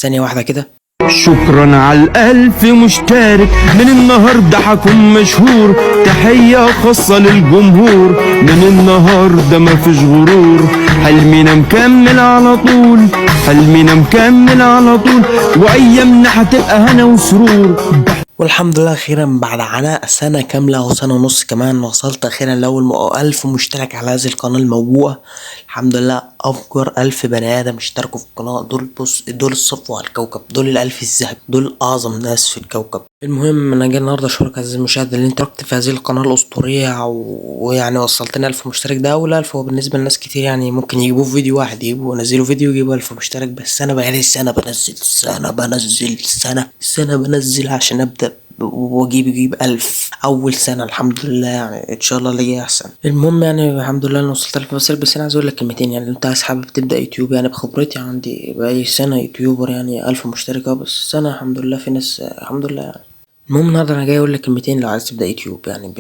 ثانية واحدة كده. شكرا على الألف مشترك، من النهاردة حكون مشهور، تحية خاصة للجمهور، من النهاردة مفيش غرور، حلمنا مكمل على طول، حلمنا مكمل على طول، وأيامنا هتبقى هنا وسرور. والحمد لله اخيرا بعد عناء سنة كاملة وسنة ونص كمان وصلت اخيرا لاول 1000 مشترك على هذه القناة الموبوءة. الحمد لله افجر 1000 بني ادم اشتركوا في القناة. دول بص، دول الصفوة على الكوكب، دول الالف الذهبي، دول اعظم ناس في الكوكب. المهم انا جاي النهارده اشكرك عزيزي المشاهد اللي انت رحت في هذه القناة الاسطورية ويعني وصلتنا 1000 مشترك. ده اول 1000، هو بالنسبة لناس كتير يعني ممكن يجيبوه في فيديو واحد، ينزلوا فيديو يجيبوا 1000 مشترك، بس انا بقالي سنة بنزل، سنة بنزل عشان ابدأ واجيب 1000 اول سنه. الحمد لله يعني ان شاء الله اللي جاي احسن. المهم يعني الحمد لله انا وصلت 1000 مشترك. بس انا عايز اقول لك كلمتين، يعني انت عايز حابب تبدا يوتيوب يعني بخبرتي عندي بقالي سنه يوتيوبر، يعني 1000 مشترك بس سنه الحمد لله في ناس الحمد لله يعني. المهم النهارده انا جاي اقول لك كلمتين لو عايز تبدا يوتيوب يعني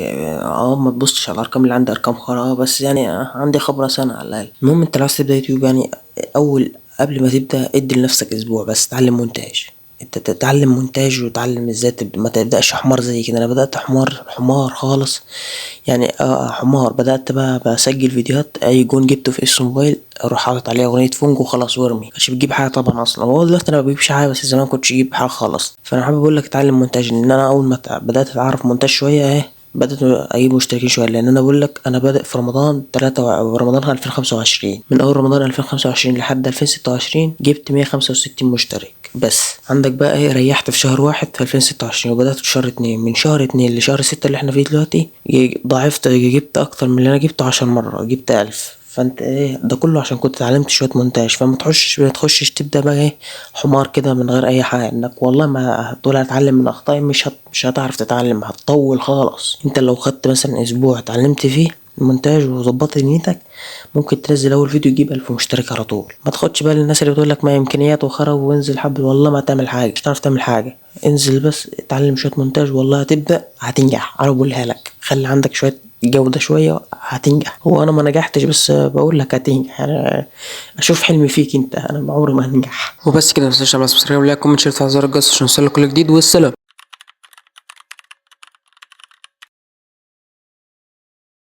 ما تبصش على الارقام اللي عندي، ارقام خرا بس يعني عندي خبره سنه على الاقل. المهم انت لو عايز تبدا يوتيوب يعني اول قبل ما تبدا ادي لنفسك اسبوع بس تعلم مونتاج. انت تتعلم مونتاج وتعلم ازاي ما تبداش حمار زي كده. انا بدات حمار خالص يعني حمار. بدات بقى بسجل فيديوهات، اي جون جبته في اس موبايل اروح حاطط عليه اغنيه فونج وخلاص وارمي، مش بتجيب حاجه طبعا اصلا. هو دلوقتي انا ما بجيبش حاجه بس زمان كنتش اجيب حاجه خالص. فانا حابب اقول لك اتعلم مونتاج، لان انا اول ما بدات اتعرف مونتاج شويه بدأت أجيب مشتركين شوية، لأن أنا بقول لك أنا بادئ في رمضان رمضان 2025. من أول رمضان 2025 لحد 2026 جبت 165 مشترك بس. عندك بقى ريحت في شهر واحد في 2026 وبدأت في شهر اتنين. من شهر اتنين لشهر ستة اللي احنا فيه دلوقتي ضاعفت، جبت أكتر من اللي أنا جبته 10 مرة، جبت 1000. فانت ده كله عشان كنت اتعلمت شويه مونتاج. فما تخشش تبدا بقى حمار كده من غير اي حاجه، انك والله ما هتقول هتعلم من اخطائي، مش هتعرف تتعلم، هتطول خالص. انت لو خدت مثلا اسبوع اتعلمت فيه المونتاج وظبطت دنيتك ممكن تنزل اول فيديو يجيب 1000 مشترك على طول. ما تاخدش بقى للناس اللي بتقول لك ما امكانيات وخرا وانزل حبل، والله ما تعمل حاجه، مش هتعرف تعمل حاجه. انزل بس اتعلم شويه مونتاج والله هتبدا هتنجح. انا بقولها لك خلي عندك شويه جودة شوية هتنجح. هو انا ما نجحتش بس بقول لك هتنجح يعني. اشوف حلمي فيك انت، انا عمري ما هنجح. وبس كده، متنساش تعمل سبسكرايب ولايك كومنت شير، على زر الجرس عشان يوصلك كل جديد. والسلام.